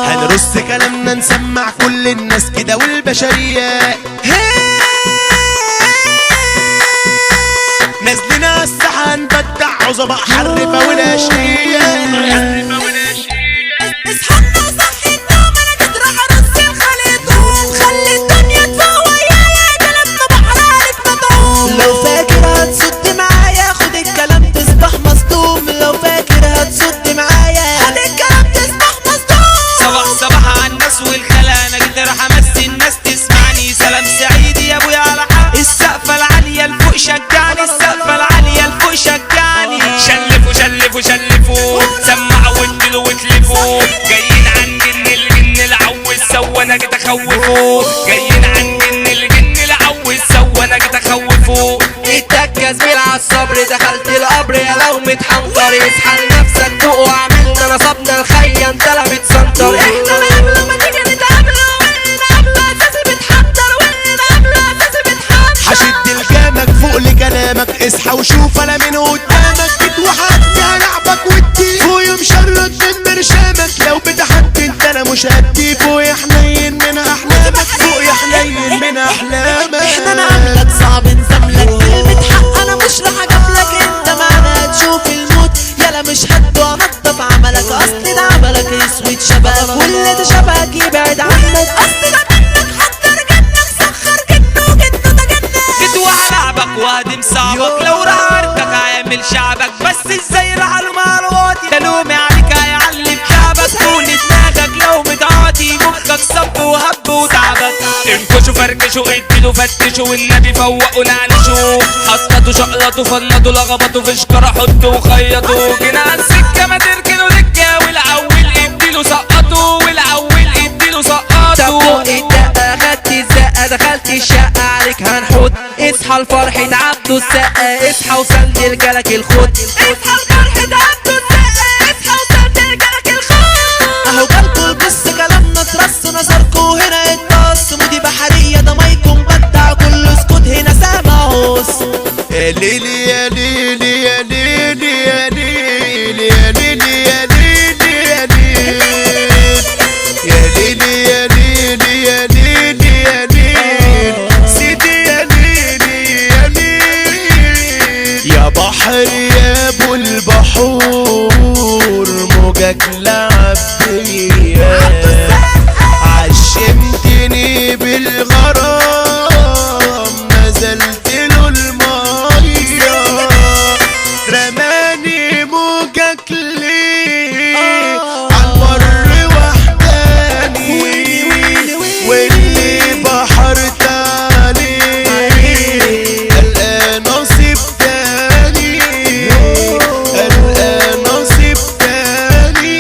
هنرص كلامنا نسمع كل الناس كده والبشرية نازلين على الساحة نبدع عظماء حرفة والاشقية شلفوا سمعوا وادلوا وتلفوا جايين عن جن الجن العوز سوا انا جيت اخوفه جايين عن جن الجن العوز سوا انا جيت اخوفه اتك زميل عالصبر دخلت القبر يا لو متحنطر اصحى لنفسك فوق وعملنا نصبنا الخيا انت لا بتسنطر احنا قبل ما تيجي نتقابلوا ونقابلوا اساسي بتحضر ونقابلوا اساسي بتحضر هشد الجامك فوق لكلامك اصحى وشوف انا من قدامك جيت وحدي هلعبك ودي فوق مشرد من برشامك لو بتحدي انت انا مش هدي فوق يا حنين من احلامك فوق يا حنين من احلامك احنا نعملك صعب نزملك كلمة حق انا مش رح اجابلك انت معنا هتشوف الموت يلا مش هدو انضف عملك اصل ده عملك اسود شبهك كل ده شبهك يبعد عنك اصل ده منك حضر جنك سخر جنه وجنه ده جنك جيت وهلعبك وهدم صعبك لو رهرتك هيعمل شعبك بس ازاي رحلوا معلوماتي تلومي عليك هيعلم شعبك طول دماغك لو متعاطي مخك صب وهب وتعبك انكشوا فركشوا ادلوا فتشوا والنبي فوقوا نعنشوا حصلتوا شقلطوا فنطوا لغبطوا في شكرة حطوا وخيطوا جينا على السكة ما تركنوا دكة والأول اديله سقطوا والأول اديله سقطوا الدقة خدت الزقة دخلت الشقة عليك هنحط اصحى الفرح عبدو السقة اصحى وسندل جالك الخد اصحى الفرح عبدو السقة اصحى وسندل جالك الخد اهو جالكوا البص كلامنا ترص نظركوا هنا اتبص مودي بحرية ده مايكم بدع كله اسكت هنا سامع هوس يا ليلي يا ليلي يا ليلي يا ليلي يا ليلي يا ليلي يا ليلي يا ليلي يا ليلي يا ليلي يا ليلي سيدي يا ليلي يا ليلي يا بحر يا ابو البحور موجك لعب بيا عشمتني بالغرام نزلت له المية رماني موجك ليه عالبر وحداني واللي بحرت عليه قلقان نصيب تاني قلقان نصيب تاني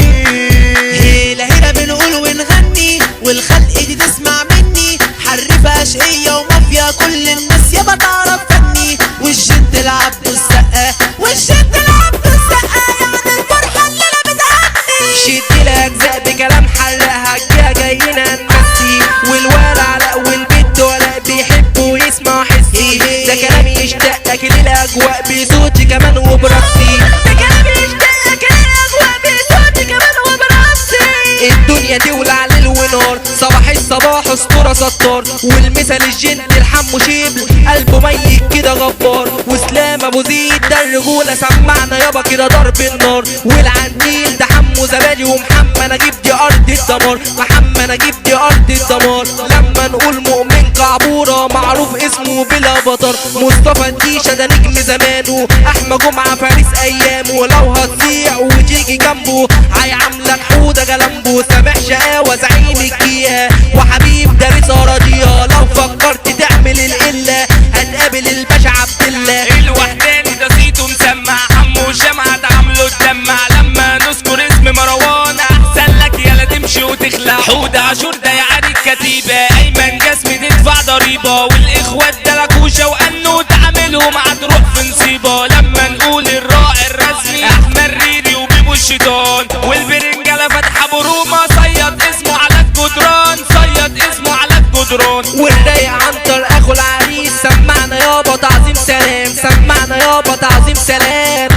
هيلا هيلا بنقول ونغني والخلق دي تسمع مني حرفة اشقية ومافيا كل الناس يابا تعرف فني والجد العبدو السقة والجد العبدو السقة يعني الفرحة اللي انا بتغني شد الاجزاء بكلام حرقها جاية جاينا نمسي والولا علاء والبنت ولاء بيحبوا يسمعوا حسي ده كلامي يشتاقك للاجواء بصوتي كمان وبرقصي ده كلامي يشتاقك للاجواء بصوتي كمان وبرقصي الدنيا تولع ليل ونار صباح الصباح اسطوره ستار والمثل الجن الحمو شيبل قلبه ميت كده غبار وسلام ابو زيد ده الرجوله سمعنا يابا كده ضرب النار والعنديل ده حمو زبادي ومحمد نجيب دي ارض الدمار محمد نجيب دي ارض الدمار لما نقول مؤمن كعبوره معروف اسمه بلا بطر مصطفى الديشه ده نجم زمانه احمد جمعه فارس ايامه لو هتضيع وتيجي جنبه هيعاملك حوده جلمبه سامح شقاوه زعيم الجيهه وحبيب دارس اراضيها لو فكرت تعمل القله هتقابل الباشا عبد الله الوحداني ده صيته مسمع حمو الجامعة تعامله تدمع لما نذكر اسم مروان احسن لك يلا تمشي وتخلع حودة عاشور ده يعني الكتيبة ايمن جسمي تدفع ضريبة والاخوات ده لكوشة وانه تعاملهم هتروح في نصيبة لما نقول الراعي الرسمي احمد ريري وبيبو الشيطان والبرنجالة فاتحة برومة صيد اسمه على الجدران صيد اسمه على الجدران والرايق عنتر اخو العريس سمعنا يابا تعظيم سلام سمعنا يابا تعظيم سلام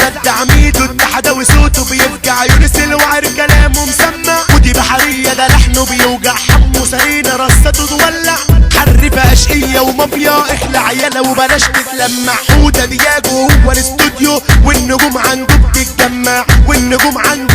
جد عميد والتحدى وصوته بيفجع يونس الوعر كلامه مسمع ودي بحرية ده لحنه بيوجع حمو سرينا رصته تولع حرفة اشقية ومافيا اخلع يلا وبلاش تتلمع حودة دياجو هو الاستوديو والنجوم عنده بتتجمع والنجوم عنده